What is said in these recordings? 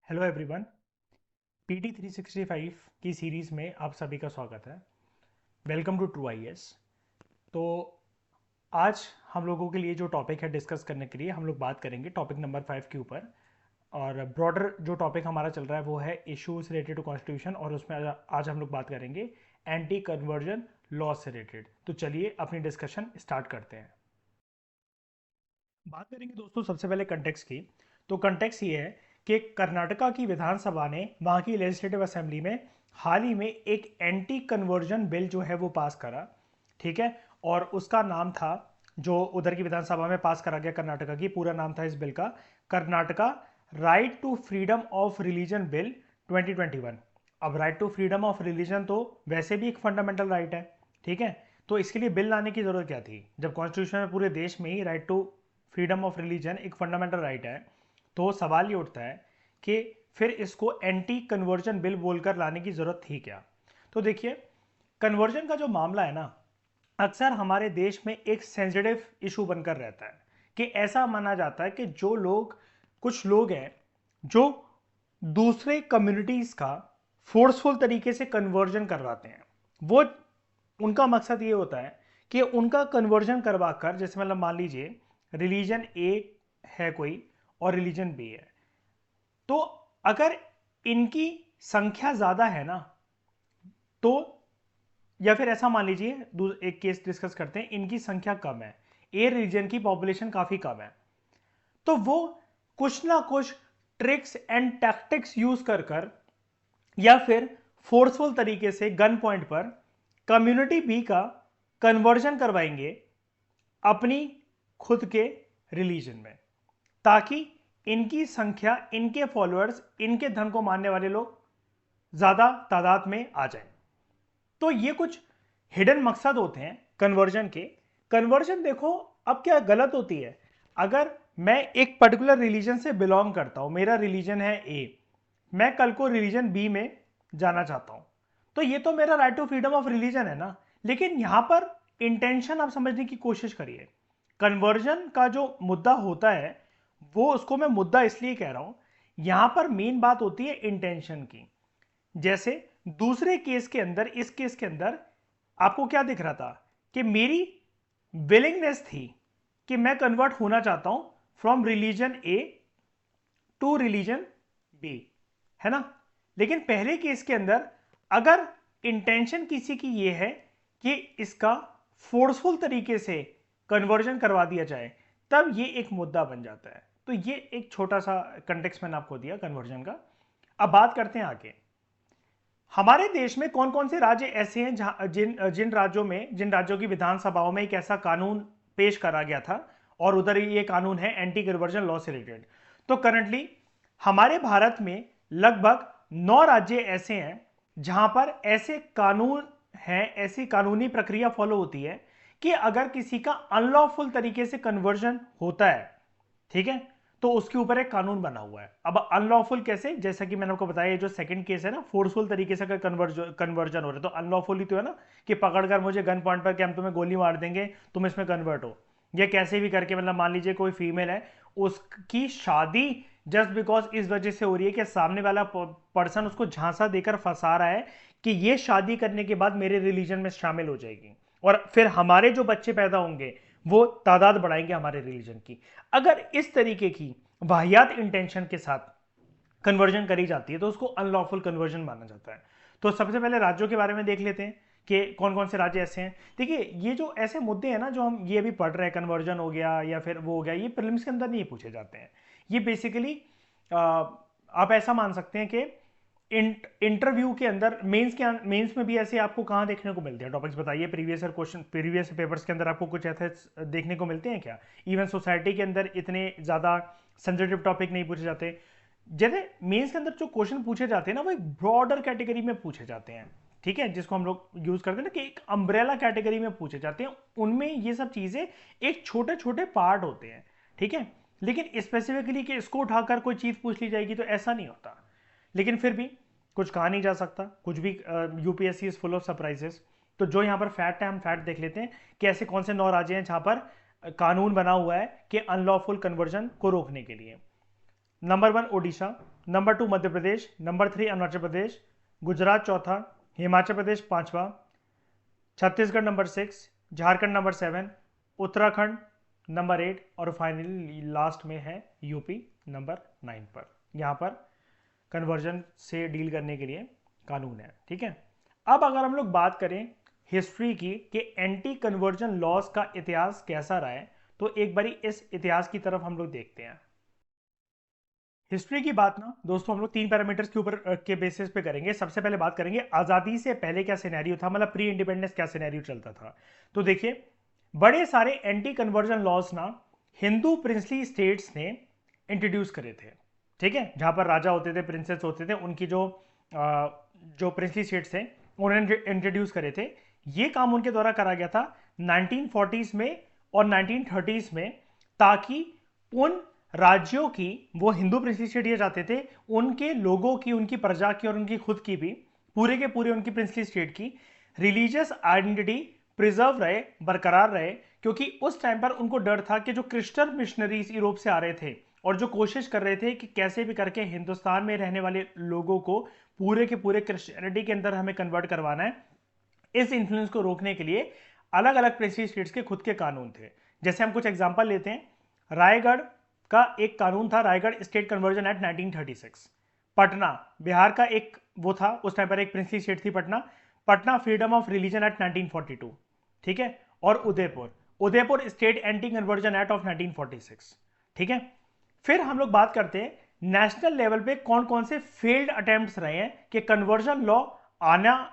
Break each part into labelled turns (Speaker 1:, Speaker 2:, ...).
Speaker 1: Hello everyone. PT 365 की series में आप सभी का स्वागत है। Welcome to true IAS. तो आज हम लोगों के लिए जो टॉपिक है डिस्कस करने के लिए हम लोग बात करेंगे टॉपिक नंबर 5 के ऊपर। और ब्रॉडर जो टॉपिक हमारा चल रहा है वो है इश्यूज रिलेटेड टू कॉन्स्टिट्यूशन, और उसमें आज हम लोग बात करेंगे एंटी कन्वर्जन लॉ से रिलेटेड। तो चलिए अपनी डिस्कशन स्टार्ट करते हैं। बात करेंगे दोस्तों सबसे पहले कंटेक्स्ट की। तो कंटेक्स्ट ये है कि कर्नाटका की विधानसभा ने वहाँ की लेजिस्लेटिव असेंबली में हाल ही में एक एंटी कन्वर्जन बिल जो है वो पास करा। ठीक है। और उसका नाम था, जो उधर की विधानसभा में पास करा गया कर्नाटका की, पूरा नाम था इस बिल का Karnataka right to freedom of religion bill 2021। अब right to freedom of religion तो वैसे भी एक फंडामेंटल राइट है। ठीक है। तो इसके लिए बिल लाने की जरूरत क्या थी जब कॉन्स्टिट्यूशन में पूरे देश में ही right to freedom of religion एक फंडामेंटल राइट है। तो सवाल ये उठता है कि फिर इसको एंटी कन्वर्जन बिल बोलकर लाने की जरूरत थी क्या। तो देखिए, कन्वर्जन का जो मामला है ना, अक्सर हमारे देश में एक सेंसिटिव इशू बनकर रहता है कि ऐसा माना जाता है कि जो लोग, कुछ लोग हैं जो दूसरे कम्युनिटीज का फोर्सफुल तरीके से कन्वर्जन करवाते हैं। वो, उनका मकसद ये होता है कि उनका कन्वर्जन करवा कर, जैसे मतलब मान लीजिए रिलीजन ए है कोई और रिलीजन बी है, तो अगर इनकी संख्या ज्यादा है ना, तो या फिर ऐसा मान लीजिए एक केस डिस्कस करते हैं, इनकी संख्या कम है, ए रिलीजन की पॉपुलेशन काफी कम है, तो वो कुछ ना कुछ ट्रिक्स एंड टैक्टिक्स यूज कर कर या फिर फोर्सफुल तरीके से गन पॉइंट पर कम्युनिटी बी का कन्वर्जन करवाएंगे अपनी खुद के रिलीजन में, ताकि इनकी संख्या, इनके फॉलोअर्स, इनके धर्म को मानने वाले लोग ज्यादा तादाद में आ जाए। तो ये कुछ हिडन मकसद होते हैं कन्वर्जन के। कन्वर्जन देखो अब क्या गलत होती है, अगर मैं एक पर्टिकुलर रिलीजन से बिलोंग करता हूं, मेरा रिलीजन है ए, मैं कल को रिलीजन बी में जाना चाहता हूं, तो ये तो मेरा right to freedom of religion है ना। लेकिन यहां पर इंटेंशन आप समझने की कोशिश करिए। कन्वर्जन का जो मुद्दा होता है, वो उसको मैं मुद्दा इसलिए कह रहा हूं, यहां पर मेन बात होती है इंटेंशन की। जैसे दूसरे केस के अंदर, इस केस के अंदर आपको क्या दिख रहा था कि मेरी विलिंगनेस थी कि मैं कन्वर्ट होना चाहता हूं from religion A to religion B, है ना। लेकिन पहले केस के अंदर अगर इंटेंशन किसी की यह है कि इसका फोर्सफुल तरीके से कन्वर्जन करवा दिया जाए, तब यह एक मुद्दा बन जाता है। तो यह एक छोटा सा कंटेक्स्ट मैंने आपको दिया कन्वर्जन का। अब बात करते हैं आगे, हमारे देश में कौन कौन से राज्य ऐसे हैं जहां जिन राज्यों में, जिन राज्यों की विधानसभाओं में एक ऐसा कानून पेश करा गया था और उधर ये कानून है एंटी कन्वर्जन लॉ से रिलेटेड। तो करंटली हमारे भारत में लगभग 9 राज्य ऐसे हैं जहां पर ऐसे कानून हैं, ऐसी कानूनी प्रक्रिया फॉलो होती है कि अगर किसी का अनलॉफुल तरीके से कन्वर्जन होता है, ठीक है, तो उसके ऊपर एक कानून बना हुआ है। अब अनलॉफुल कैसे, जैसा कि मैंने आपको बताया, ये जो सेकंड केस है ना, फोर्सफुल तरीके से अगर कन्वर्जन हो रहा है तो अनलॉफुल ही तो है ना, कि पकड़कर मुझे गन पॉइंट पर कि हम तुम्हें गोली मार देंगे, तुम इसमें कन्वर्ट हो। ये कैसे भी करके, मतलब मान लीजिए कोई फीमेल है, उसकी शादी जस्ट बिकॉज इस वजह से हो रही है कि सामने वाला पर्सन उसको झांसा देकर फंसा रहा है कि ये शादी करने के बाद मेरे रिलीजन में शामिल हो जाएगी और फिर हमारे जो बच्चे पैदा होंगे वो तादाद बढ़ाएंगे हमारे रिलीजन की। अगर इस तरीके की वाहियात इंटेंशन के साथ कन्वर्जन करी जाती है तो उसको अनलॉफुल कन्वर्जन माना जाता है। तो सबसे पहले राज्यों के बारे में देख लेते हैं कि कौन कौन से राज्य ऐसे हैं। देखिए, ये जो ऐसे मुद्दे हैं ना जो हम ये भी पढ़ रहे हैं, कन्वर्जन हो गया या फिर वो हो गया, ये प्रीलिम्स के अंदर नहीं पूछे जाते हैं। ये बेसिकली आप ऐसा मान सकते हैं कि इंटरव्यू के अंदर, मेंस में भी ऐसे आपको कहाँ देखने को मिलते हैं टॉपिक्स, बताइए। Previous year question, previous papers के अंदर आपको कुछ ऐसे देखने को मिलते हैं क्या? इवन सोसाइटी के अंदर इतने ज़्यादा सेंसिटिव टॉपिक नहीं पूछे जाते। जैसे मेंस के अंदर जो क्वेश्चन पूछे जाते हैं ना, वो एक ब्रॉडर कैटेगरी में पूछे जाते हैं, ठीक है, जिसको हम लोग यूज करते हैं ना कि एक अम्ब्रेला कैटेगरी में पूछे जाते हैं। उनमें ये सब चीजें एक छोटे छोटे पार्ट होते हैं, ठीक है। लेकिन स्पेसिफिकली कि इसको उठाकर कोई चीज पूछ ली जाएगी तो ऐसा नहीं होता। लेकिन फिर भी कुछ कहा नहीं जा सकता, कुछ भी। UPSC is full of surprises. तो जो यहाँ पर फैक्ट है, हम फैक्ट देख लेते हैं कि ऐसे कौन से 9 राज्य हैं जहां पर कानून बना हुआ है कि अनलॉफुल कन्वर्जन को रोकने के लिए। Number 1 Odisha, number 2 Madhya Pradesh, number 3 Arunachal Pradesh, Gujarat चौथा, हिमाचल प्रदेश पांचवा, Chhattisgarh number 6, Jharkhand number 7, Uttarakhand number 8 और फाइनली लास्ट में है यूपी नंबर 9 पर। यहाँ पर कन्वर्जन से डील करने के लिए कानून है। ठीक है, अब अगर हम लोग बात करें हिस्ट्री की कि एंटी कन्वर्जन लॉज का इतिहास कैसा रहा है, तो एक बारी इस इतिहास की तरफ हम लोग देखते हैं। हिस्ट्री की बात ना दोस्तों हम लोग 3 पैरामीटर्स के ऊपर के बेसिस पे करेंगे। सबसे पहले बात करेंगे आज़ादी से पहले क्या सिनेरियो था, मतलब प्री इंडिपेंडेंस क्या सिनेरियो चलता था। तो देखिए, बड़े सारे एंटी कन्वर्जन लॉज ना हिंदू प्रिंसली स्टेट्स ने इंट्रोड्यूस करे थे। ठीक है, जहां पर राजा होते थे, प्रिंसेस होते थे, उनकी जो प्रिंसली स्टेट्स थे उन्होंने इंट्रोड्यूस करे थे। ये काम उनके द्वारा करा गया था 1940s में और 1930s में, ताकि उन राज्यों की, वो हिंदू प्रिंसली स्टेट ये चाहते थे, उनके लोगों की, उनकी प्रजा की और उनकी खुद की भी, पूरे के पूरे उनकी प्रिंसली स्टेट की रिलीजियस आइडेंटिटी प्रिजर्व रहे, बरकरार रहे। क्योंकि उस टाइम पर उनको डर था कि जो क्रिश्चियन मिशनरीज यूरोप से आ रहे थे और जो कोशिश कर रहे थे कि कैसे भी करके हिंदुस्तान में रहने वाले लोगों को पूरे के पूरे क्रिश्चियनिटी के अंदर हमें कन्वर्ट करवाना है, इस इन्फ्लुएंस को रोकने के लिए अलग अलग प्रिंसली स्टेट्स के खुद के कानून थे। जैसे हम कुछ एग्जांपल लेते हैं, रायगढ़ का एक कानून था, Raigarh state conversion act 1936। Patna Bihar का एक वो था, उस टाइम पर एक प्रिंसली स्टेट थी Patna, Patna freedom of religion act 1942। ठीक है, और Udaipur, Udaipur state anti conversion act of 1946। ठीक है, फिर हम लोग बात करते हैं नेशनल लेवल पे कौन कौन से फेल्ड अटेम्प्ट्स रहे हैं कि कन्वर्जन लॉ आना,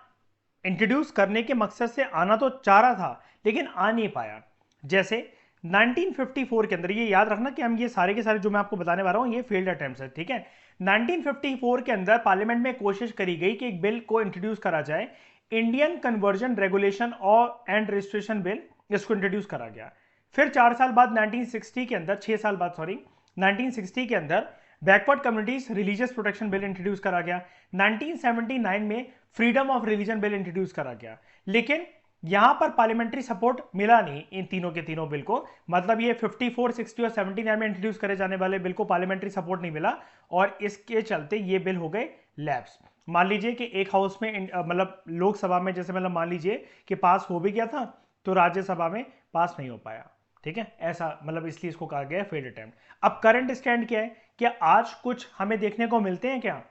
Speaker 1: इंट्रोड्यूस करने के मकसद से आना तो चाह रहा था लेकिन आ नहीं पाया। जैसे 1954 के अंदर, ये याद रखना कि हम ये सारे के सारे जो मैं आपको बताने वाला हूं ये फेल्ड अटेम्प्ट्स है। ठीक है, 1954 के अंदर पार्लियामेंट में कोशिश करी गई कि एक बिल को इंट्रोड्यूस करा जाए, इंडियन कन्वर्जन रेगुलेशन और एंड रजिस्ट्रेशन बिल, इसको इंट्रोड्यूस करा गया। फिर 4 साल बाद 1960 के अंदर, 6 साल बाद सॉरी, 1960 के अंदर backward communities religious protection bill introduce करा गया। 1979 में freedom of religion bill introduce करा गया। लेकिन यहां पर पार्लियामेंट्री सपोर्ट मिला नहीं इन तीनों के तीनों बिल को, मतलब ये 54, 60 और 79 में इंट्रोड्यूस करे जाने वाले बिल को पार्लियामेंट्री सपोर्ट नहीं मिला और इसके चलते ये बिल हो गए लैप्स। मान लीजिए कि एक हाउस में मतलब लोकसभा में जैसे, मतलब मान लीजिए कि पास हो भी गया था तो राज्यसभा में पास नहीं हो पाया। ठीक है, ऐसा मतलब इसलिए इसको कहा गया फेल्ड अटेम्प्ट। अब करंट स्टैंड क्या है, क्या आज कुछ हमें देखने को मिलते हैं क्या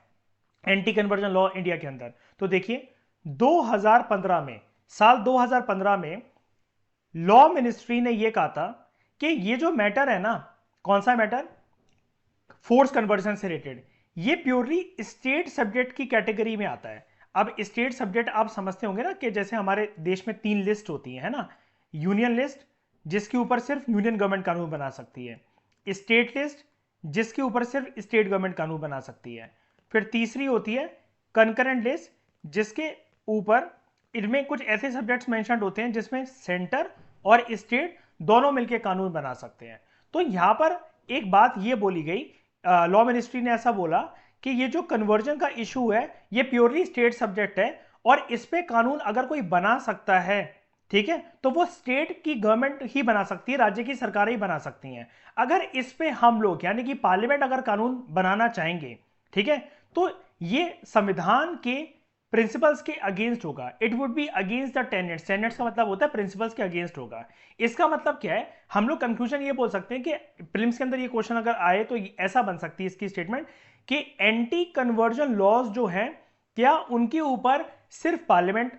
Speaker 1: एंटी कन्वर्जन लॉ इंडिया के अंदर? तो देखिए 2015 में, साल 2015 में लॉ मिनिस्ट्री ने यह कहा था कि ये जो मैटर है ना, कौन सा मैटर, फोर्स कन्वर्जन से रिलेटेड, ये प्योरली स्टेट सब्जेक्ट की कैटेगरी में आता है। अब स्टेट सब्जेक्ट आप समझते होंगे ना कि जैसे हमारे देश में 3 लिस्ट होती है ना, यूनियन लिस्ट जिसके ऊपर सिर्फ यूनियन गवर्नमेंट कानून बना सकती है, स्टेट लिस्ट जिसके ऊपर सिर्फ स्टेट गवर्नमेंट कानून बना सकती है, फिर तीसरी होती है कंकरेंट लिस्ट जिसके ऊपर, इनमें कुछ ऐसे सब्जेक्ट्स मेंशन्ड होते हैं जिसमें सेंटर और स्टेट दोनों मिलकर कानून बना सकते हैं। तो यहां पर एक बात यह बोली गई, लॉ मिनिस्ट्री ने ऐसा बोला कि ये जो कन्वर्जन का इशू है ये प्योरली स्टेट सब्जेक्ट है और इस पे कानून अगर कोई बना सकता है, ठीक है, तो वो स्टेट की गवर्नमेंट ही बना सकती है, राज्य की सरकारें ही बना सकती हैं। अगर इस पे हम लोग यानी कि पार्लियामेंट अगर कानून बनाना चाहेंगे, ठीक है, तो ये संविधान के प्रिंसिपल्स के अगेंस्ट होगा, it would be against the tenets, tenets का मतलब होता है प्रिंसिपल्स के अगेंस्ट होगा। इसका मतलब क्या है, हम लोग कंक्लूजन ये बोल सकते हैं कि प्रीलिम्स के अंदर ये क्वेश्चन अगर आए तो ऐसा बन सकती है इसकी स्टेटमेंट कि एंटी कन्वर्जन लॉज जो हैं क्या उनके ऊपर सिर्फ पार्लियामेंट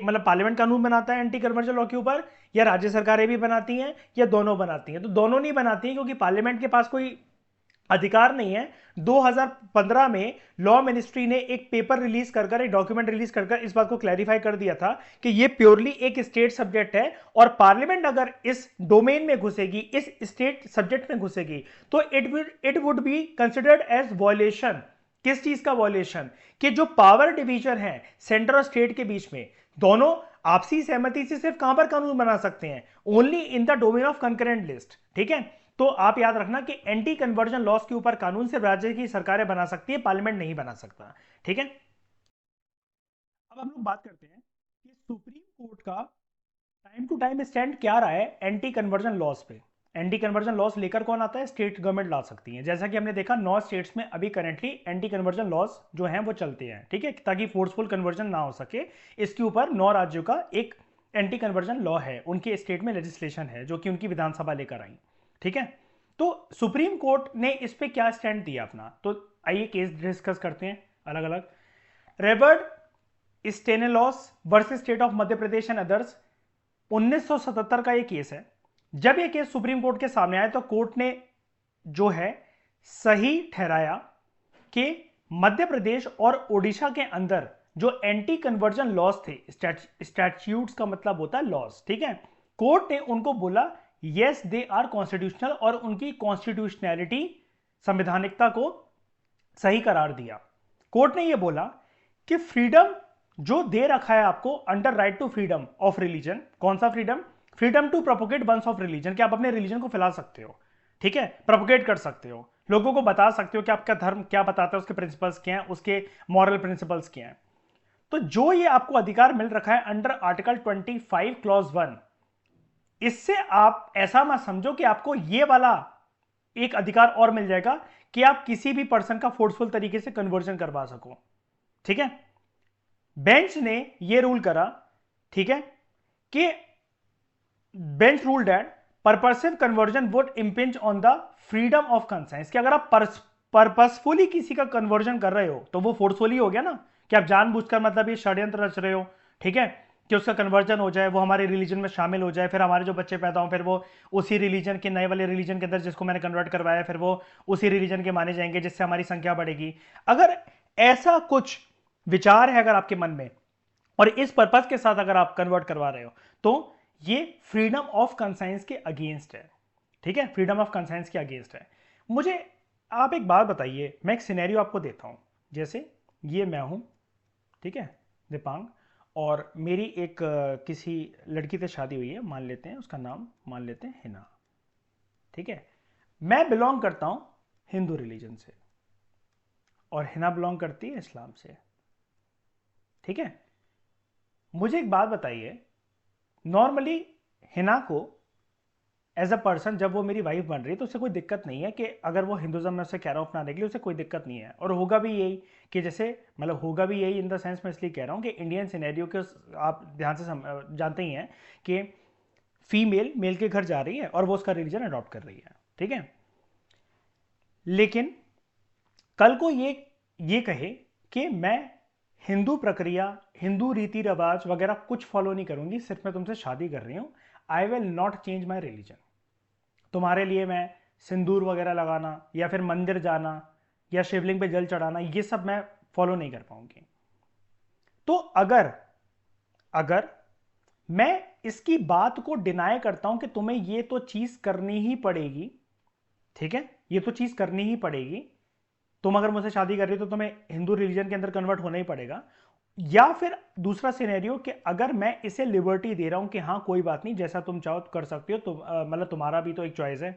Speaker 1: मतलब पार्लियामेंट कानून बनाता है एंटी कन्वर्जन लॉ के ऊपर, या राज्य सरकारें भी बनाती हैं, या दोनों बनाती हैं? तो दोनों नहीं बनाती हैं क्योंकि पार्लियामेंट के पास कोई अधिकार नहीं है। 2015 में लॉ मिनिस्ट्री ने एक पेपर रिलीज कर एक डॉक्यूमेंट रिलीज कर इस बात को क्लैरिफाई कर दिया था कि ये प्योरली एक स्टेट सब्जेक्ट है और पार्लियामेंट अगर इस डोमेन में घुसेगी, इस स्टेट सब्जेक्ट में घुसेगी, तो it would be considered as violation. किस चीज का वॉयलेशन? कि जो पावर डिवीजन है सेंटर और स्टेट के बीच में, दोनों आपसी सहमति से सिर्फ कहां पर कानून बना सकते हैं? Only in the domain of concurrent list. ठीक है, तो आप याद रखना कि एंटी कन्वर्जन लॉस के ऊपर कानून सिर्फ राज्य की सरकारें बना सकती है, पार्लियामेंट नहीं बना सकता। ठीक है, अब हम लोग बात करते हैं कि सुप्रीम कोर्ट का टाइम टू टाइम स्टैंड क्या रहा है एंटी कन्वर्जन लॉस पे। एंटी कन्वर्जन लॉस लेकर कौन आता है? स्टेट गवर्नमेंट ला सकती है। जैसा कि हमने देखा 9 स्टेट्स में अभी करेंटली एंटी कन्वर्जन लॉस जो हैं वो चलते हैं, ठीक है, ताकि फोर्सफुल कन्वर्जन ना हो सके। इसके ऊपर 9 राज्यों का एक एंटी कन्वर्जन लॉ है, उनके स्टेट में लेजिस्लेशन है जो कि उनकी विधानसभा लेकर आई, ठीक है। तो सुप्रीम कोर्ट ने इस पे क्या स्टैंड दिया अपना, तो आइए केस डिस्कस करते हैं अलग अलग। Reverend Stainislaus versus state of Madhya Pradesh and others, 1977 का ये केस है। जब ये केस सुप्रीम कोर्ट के सामने आया तो कोर्ट ने जो है सही ठहराया कि मध्य प्रदेश और ओडिशा के अंदर जो एंटी कन्वर्जन लॉस थे, स्टैट्यूट्स का मतलब होता है लॉस, ठीक है, कोर्ट ने उनको बोला यस दे आर कॉन्स्टिट्यूशनल और उनकी कॉन्स्टिट्यूशनैलिटी, संवैधानिकता को सही करार दिया। कोर्ट ने यह बोला कि फ्रीडम जो दे रखा है आपको under right to freedom of religion, कौन सा freedom? Freedom to propagate one's of religion, कि आप अपने रिलीजन को फैला सकते हो, ठीक है, प्रोपोगेट कर सकते हो, लोगों को बता सकते हो कि आपका धर्म क्या बताता है, उसके प्रिंसिपल्स क्या हैं, उसके मॉरल प्रिंसिपल्स क्या हैं। तो जो ये आपको अधिकार मिल रखा है अंडर आर्टिकल 25 क्लॉज 1, इससे आप ऐसा मत समझो कि आपको ये वाला एक अधिकार और मिल जाएगा कि आप किसी भी पर्सन का फोर्सफुल तरीके से कन्वर्जन करवा सको, ठीक है। बेंच ने यह रूल करा, ठीक है, कि bench rule that purposive conversion would impinge on the freedom of conscience, कि अगर आप पर्पसफुली किसी का कन्वर्जन कर रहे हो तो वो फोर्सफुली हो गया ना, कि आप जानबूझकर मतलब ये षड्यंत्र रच रहे हो, ठीक है, कि उसका कन्वर्जन हो जाए, वो हमारे रिलीजन में शामिल हो जाए, फिर हमारे जो बच्चे पैदा हों फिर वो उसी रिलीजन के, नए वाले रिलीजन के अंदर जिसको मैंने कन्वर्ट करवाया फिर वो उसी रिलीजन के माने जाएंगे, जिससे हमारी संख्या बढ़ेगी। अगर ऐसा कुछ विचार है अगर आपके मन में और इस पर्पस के साथ अगर आप कन्वर्ट करवा रहे हो तो ये फ्रीडम ऑफ कंसाइंस के अगेंस्ट है, ठीक है, फ्रीडम ऑफ कंसाइंस के अगेंस्ट है। मुझे आप एक बात बताइए, मैं एक सिनेरियो आपको देता हूं, जैसे ये मैं हूं, ठीक है, दीपांग, और मेरी एक किसी लड़की से शादी हुई है, मान लेते हैं उसका नाम मान लेते हैं हिना, ठीक है। मैं बिलोंग करता हूं हिंदू रिलीजन से और हिना बिलोंग करती है इस्लाम से, ठीक है। मुझे एक बात बताइए, नॉर्मली हिना को एज अ पर्सन जब वो मेरी वाइफ बन रही है तो उससे कोई दिक्कत नहीं है कि अगर वो हिंदुज्म में उससे कैर ऑफ ना निकले, उससे कोई दिक्कत नहीं है, और होगा भी यही कि जैसे मतलब होगा भी यही इन द सेंस, मैं इसलिए कह रहा हूँ कि इंडियन सिनेरियो के आप ध्यान से जानते ही हैं कि फीमेल मेल के घर जा रही है और वो उसका रिलीजन अडॉप्ट कर रही है, ठीक है। लेकिन कल को ये कहे कि मैं हिंदू प्रक्रिया, हिंदू रीति रिवाज वगैरह कुछ फॉलो नहीं करूंगी, सिर्फ मैं तुमसे शादी कर रही हूं, I will not change my religion. तुम्हारे लिए मैं सिंदूर वगैरह लगाना या फिर मंदिर जाना या शिवलिंग पे जल चढ़ाना ये सब मैं फॉलो नहीं कर पाऊंगी। तो अगर अगर मैं इसकी बात को डिनाई करता हूं कि तुम्हें ये तो चीज करनी ही पड़ेगी, ठीक है, ये तो चीज करनी ही पड़ेगी, तुम अगर मुझसे शादी कर रही हो तो तुम्हें हिंदू रिलीजन के अंदर कन्वर्ट होना ही पड़ेगा, या फिर दूसरा सिनेरियो कि अगर मैं इसे लिबर्टी दे रहा हूं कि हाँ कोई बात नहीं, जैसा तुम चाहो कर सकते हो, तो मतलब तुम्हारा भी तो एक चॉइस है,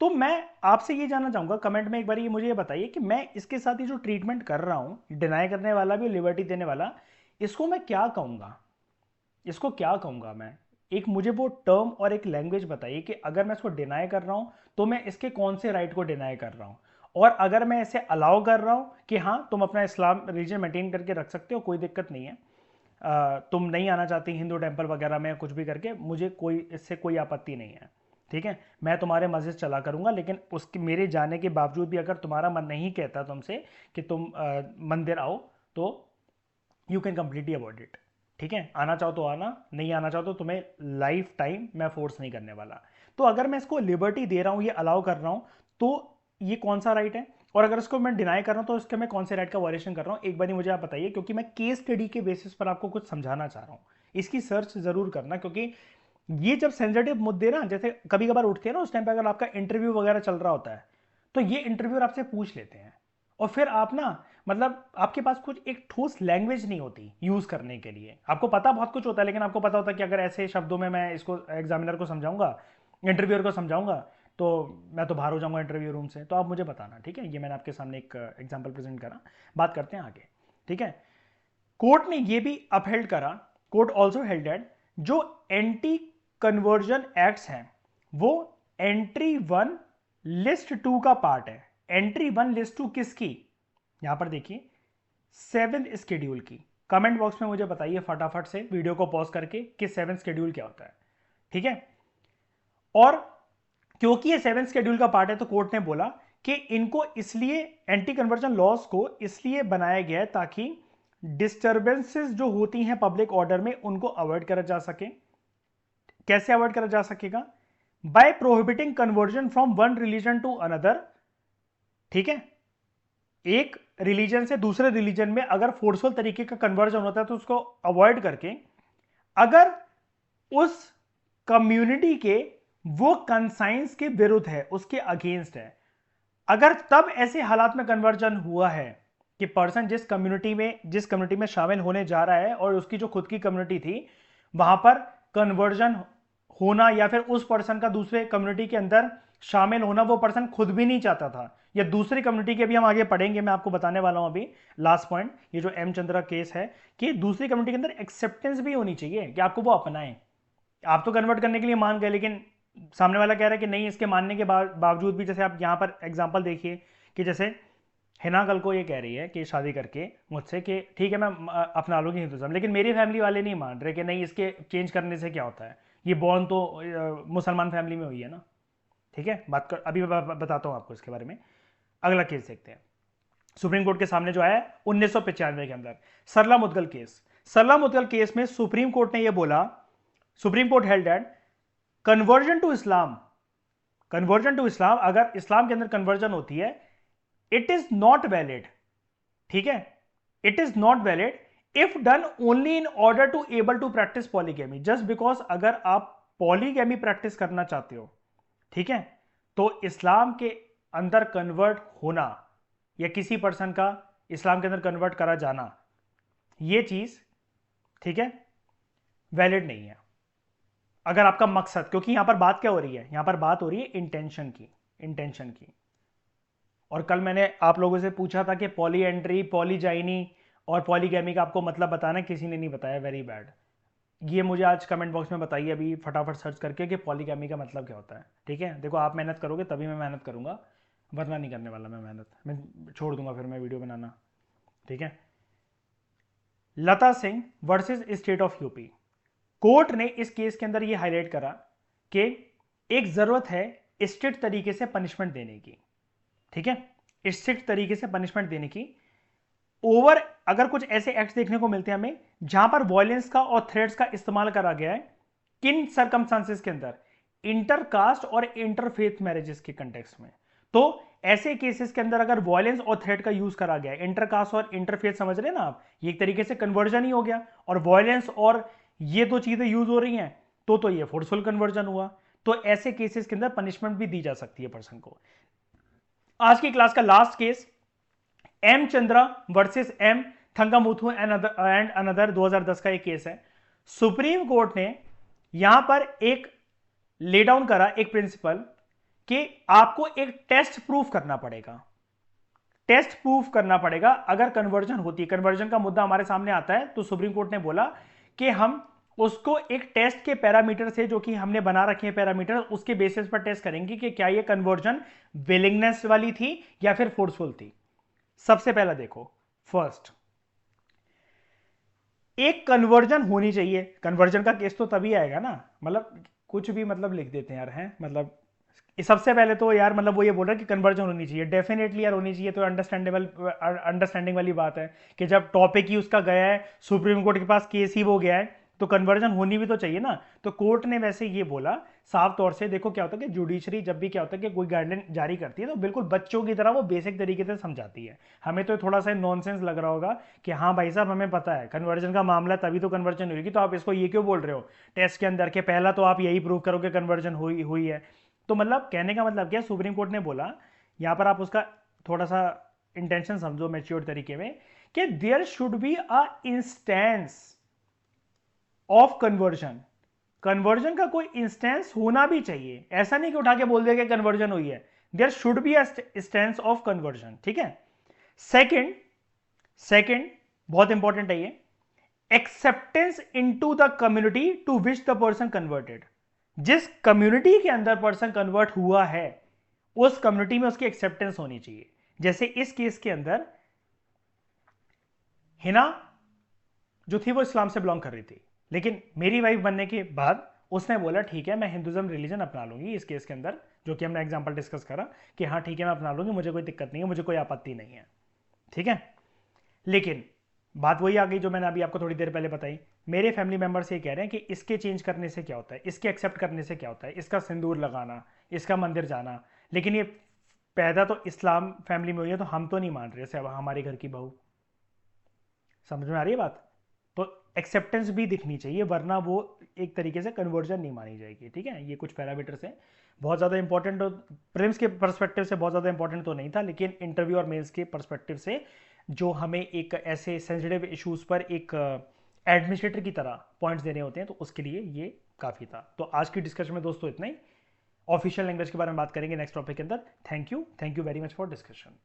Speaker 1: तो मैं आपसे ये जानना चाहूंगा कमेंट में एक बार ये मुझे ये बताइए कि मैं इसके साथ ही जो ट्रीटमेंट कर रहा हूं, डिनाई करने वाला भी लिबर्टी देने वाला, इसको मैं क्या कहूंगा, इसको क्या कहूंगा मैं? एक मुझे वो टर्म और एक लैंग्वेज बताइए कि अगर मैं इसको डिनाई कर रहा हूं तो मैं इसके कौन से राइट को डिनाई कर रहा हूं, और अगर मैं इसे अलाउ कर रहा हूं कि हाँ तुम अपना इस्लाम रिलीजन मेंटेन करके रख सकते हो, कोई दिक्कत नहीं है, तुम नहीं आना चाहती हिंदू टेंपल वगैरह में कुछ भी करके, मुझे कोई इससे कोई आपत्ति नहीं है, ठीक है, मैं तुम्हारे मस्जिद चला करूंगा, लेकिन उसके मेरे जाने के बावजूद भी अगर तुम्हारा मन नहीं कहता तुमसे कि तुम मंदिर आओ तो you can completely avoid it, ठीक है, आना चाहो तो आना, नहीं आना चाहो तो तुम्हें लाइफ टाइम मैं फोर्स नहीं करने वाला। तो अगर मैं इसको लिबर्टी दे रहा हूं, ये अलाउ कर रहा हूं, तो ये कौन सा राइट है, और अगर इसको मैं डिनाई कर रहा हूं तो इसके मैं कौन से राइट का वायलेशन कर रहा हूं, एक बार मुझे आप बताइए, क्योंकि मैं केस स्टडी के बेसिस पर आपको कुछ समझाना चाह रहा हूं। इसकी सर्च जरूर करना, क्योंकि ये जब सेंसिटिव मुद्दे ना जैसे कभी कभार उठते हैं ना, उस टाइम पे अगर आपका इंटरव्यू वगैरह चल रहा होता है तो ये इंटरव्यूअर आपसे पूछ लेते हैं, और फिर आप ना मतलब आपके पास कुछ एक ठोस लैंग्वेज नहीं होती यूज करने के लिए, आपको पता बहुत कुछ होता है लेकिन आपको पता होता है कि अगर ऐसे शब्दों में मैं इसको एग्जामिनर को समझाऊंगा, इंटरव्यूअर को समझाऊंगा, तो मैं तो बाहर हो जाऊंगा इंटरव्यू रूम से, तो आप मुझे बताना, ठीक है। ये मैंने आपके सामने एक एग्जाम्पल प्रेजेंट करा, बात करते हैं आगे, ठीक है। कोर्ट ने यह भी अपहेल्ड करा, कोर्ट ऑल्सो हेल्ड दैट जो एंटी कन्वर्जन एक्ट्स हैं वो एंट्री 1 लिस्ट 2 का पार्ट है। एंट्री 1 लिस्ट 2 किसकी? यहां पर देखिए 7th शेड्यूल की। कमेंट बॉक्स में मुझे बताइए फटाफट से वीडियो को पॉज करके कि 7th शेड्यूल क्या होता है। ठीक है, और क्योंकि ये 7th शेड्यूल का पार्ट है तो कोर्ट ने बोला कि इनको इसलिए एंटी कन्वर्जन लॉज को इसलिए बनाया गया है ताकि डिस्टर्बेंसेस जो होती हैं पब्लिक ऑर्डर में उनको अवॉइड करा जा सके। कैसे अवॉइड करा जा सकेगा? By prohibiting conversion from one religion to another. ठीक है, एक रिलीजन से दूसरे रिलीजन में अगर फोर्सफुल तरीके का कन्वर्जन होता है तो उसको अवॉइड करके अगर उस कम्युनिटी के वो कंसाइंस के विरुद्ध है, उसके अगेंस्ट है, अगर तब ऐसे हालात में कन्वर्जन हुआ है कि पर्सन जिस कम्युनिटी में शामिल होने जा रहा है और उसकी जो खुद की कम्युनिटी थी वहां पर कन्वर्जन होना या फिर उस पर्सन का दूसरे कम्युनिटी के अंदर शामिल होना वो पर्सन खुद भी नहीं चाहता था, या दूसरी कम्युनिटी के भी हम आगे पढ़ेंगे, मैं आपको बताने वाला हूं अभी लास्ट पॉइंट, ये जो एम चंद्रा केस है कि दूसरी कम्युनिटी के अंदर एक्सेप्टेंस भी होनी चाहिए कि आपको वो अपनाएं। आप तो कन्वर्ट करने के लिए मान गए लेकिन सामने वाला कह रहा है कि नहीं, इसके मानने के बावजूद भी, जैसे आप यहां पर एग्जाम्पल देखिए कि जैसे हिना कल को ये कह रही है कि शादी करके मुझसे कि ठीक है मैं अपना लूंगी हिंदुज्म, लेकिन मेरी फैमिली वाले नहीं मान रहे कि नहीं इसके चेंज करने से क्या होता है, ये बॉर्न तो मुसलमान फैमिली में हुई है ना। ठीक है, बात कर अभी मैं बताता हूं आपको इसके बारे में। अगला केस देखते हैं, सुप्रीम कोर्ट के सामने जो आया 1995 के अंदर सरला मुद्गल केस। सरला मुद्गल केस में सुप्रीम कोर्ट ने यह बोला, Supreme Court held that conversion to Islam, अगर इस्लाम के अंदर कन्वर्जन होती है, इट इज नॉट वैलिड। ठीक है, it is not valid if done only in order to able to practise polygamy. Just because अगर आप पॉलीगैमी प्रैक्टिस करना चाहते हो, ठीक है, तो इस्लाम के अंदर कन्वर्ट होना या किसी पर्सन का इस्लाम के अंदर कन्वर्ट करा जाना, यह चीज ठीक है वैलिड नहीं है अगर आपका मकसद, क्योंकि यहां पर बात क्या हो रही है, यहां पर बात हो रही है इंटेंशन की। और कल मैंने आप लोगों से पूछा था कि पॉली एंट्री, पॉलीजाइनी और पॉलीगैमी का आपको मतलब बताना, किसी ने नहीं बताया, वेरी बैड। ये मुझे आज कमेंट बॉक्स में बताइए अभी फटाफट सर्च करके कि पॉलीगैमी का मतलब क्या होता है। ठीक है, देखो आप मेहनत करोगे तभी मैं मेहनत करूंगा, वरना नहीं करने वाला मैं मेहनत, मैं छोड़ दूंगा फिर मैं वीडियो बनाना। ठीक है, Lata Singh versus state of UP. Court ने इस केस के अंदर यह हाईलाइट करा कि एक जरूरत है स्ट्रिक्ट तरीके से पनिशमेंट देने की। ठीक है, स्ट्रिक्ट तरीके से पनिशमेंट देने की। ओवर अगर कुछ ऐसे एक्ट्स देखने को मिलते हैं हमें जहां पर वॉयलेंस का और थ्रेट्स का इस्तेमाल करा गया है, किन सर्कमस्टांसेस के अंदर, इंटरकास्ट और इंटरफेथ मैरिजेस के कंटेक्स्ट में। तो ऐसे केसेस के अंदर अगर वॉयलेंस और थ्रेट का यूज करा गया, इंटरकास्ट और इंटरफेथ समझ रहे हैं ना आप, ये एक तरीके से कन्वर्जन ही हो गया, और वॉयलेंस और ये दो चीजें यूज हो रही हैं तो ये फोर्सफुल कन्वर्जन हुआ। तो ऐसे केसेस के अंदर पनिशमेंट भी दी जा सकती है पर्सन को। आज की क्लास का last case M Chandra versus M Thangamuthu and another 2010 का एक केस है। सुप्रीम कोर्ट ने यहां पर एक ले डाउन करा एक प्रिंसिपल कि आपको एक टेस्ट प्रूफ करना पड़ेगा, टेस्ट प्रूफ करना पड़ेगा अगर कन्वर्जन होती है। कन्वर्जन का मुद्दा हमारे सामने आता है तो सुप्रीम कोर्ट ने बोला कि हम उसको एक टेस्ट के पैरामीटर से, जो कि हमने बना रखे हैं पैरामीटर, उसके बेसिस पर टेस्ट करेंगे कि क्या ये कन्वर्जन विलिंगनेस वाली थी या फिर फोर्सफुल थी। सबसे पहला देखो, फर्स्ट एक कन्वर्जन होनी चाहिए। कन्वर्जन का केस तो तभी आएगा ना, मतलब कुछ भी मतलब लिख देते हैं यार, हैं मतलब सबसे पहले तो यार मतलब वो ये बोल रहा है कि कन्वर्जन होनी चाहिए, डेफिनेटली यार होनी चाहिए। तो अंडरस्टैंडिंग वाली बात है कि जब टॉपिक ही उसका गया है, सुप्रीम कोर्ट के पास केस ही वो गया है, तो कन्वर्जन होनी भी तो चाहिए ना। तो कोर्ट ने वैसे ये बोला साफ तौर से, देखो क्या होता है कि जुडिशरी जब भी क्या होता है कि कोई गाइडलाइन जारी करती है तो बिल्कुल बच्चों की तरह वो बेसिक तरीके से समझाती है। हमें तो थोड़ा सा नॉनसेंस लग रहा होगा कि हाँ भाई साहब हमें पता है कन्वर्जन का मामला, तभी तो कन्वर्जन हुई, तो आप इसको ये क्यों बोल रहे हो टेस्ट के अंदर के, पहला तो आप यही प्रूव करो कि कन्वर्जन हुई है। तो मतलब कहने का मतलब क्या, सुप्रीम कोर्ट ने बोला यहां पर आप उसका थोड़ा सा इंटेंशन समझो मैच्योर तरीके में, कि there should be a instance of conversion. Conversion का कोई इंस्टेंस होना भी चाहिए, ऐसा नहीं कि उठा के बोल दे कि कन्वर्जन हुई है। There should be a instance of conversion. ठीक है, सेकंड बहुत इंपॉर्टेंट है ये, acceptance into the community to which the person converted. जिस कम्युनिटी के अंदर पर्सन कन्वर्ट हुआ है उस कम्युनिटी में उसकी एक्सेप्टेंस होनी चाहिए। जैसे इस केस के अंदर हिना जो थी वो इस्लाम से बिलोंग कर रही थी, लेकिन मेरी वाइफ बनने के बाद उसने बोला ठीक है मैं हिंदुज्म रिलीजन अपना लूंगी। इस केस के अंदर जो कि हमने एग्जांपल डिस्कस करा कि हाँ ठीक है मैं अपना लूंगी, मुझे कोई दिक्कत नहीं है, मुझे कोई आपत्ति नहीं है, ठीक है। लेकिन बात वही आ गई जो मैंने अभी आपको थोड़ी देर पहले बताई। मेरे फैमिली मेंबर्स ये कह रहे हैं कि इसके चेंज करने से क्या होता है, इसके एक्सेप्ट करने से क्या होता है, इसका सिंदूर लगाना, इसका मंदिर जाना, लेकिन ये पैदा तो इस्लाम फैमिली में हुई है तो हम तो नहीं मान रहे, जैसे अब हमारे घर की बहू। समझ में आ रही है बात? तो एक्सेप्टेंस भी दिखनी चाहिए, वरना वो एक तरीके से कन्वर्जन नहीं मानी जाएगी, ठीक है। ये कुछ पैरामीटर्स हैं, बहुत ज़्यादा इंपॉर्टेंट प्रिम्स के परस्पेक्टिव से बहुत ज़्यादा इंपॉर्टेंट तो नहीं था, लेकिन इंटरव्यू और मेल्स के परस्पेक्टिव से जो हमें एक ऐसे सेंसिटिव इश्यूज पर एक एडमिनिस्ट्रेटर की तरह पॉइंट्स देने होते हैं तो उसके लिए ये काफ़ी था। तो आज की डिस्कशन में दोस्तों इतना ही। ऑफिशियल लैंग्वेज के बारे में बात करेंगे नेक्स्ट टॉपिक के अंदर। Thank you very much for discussion.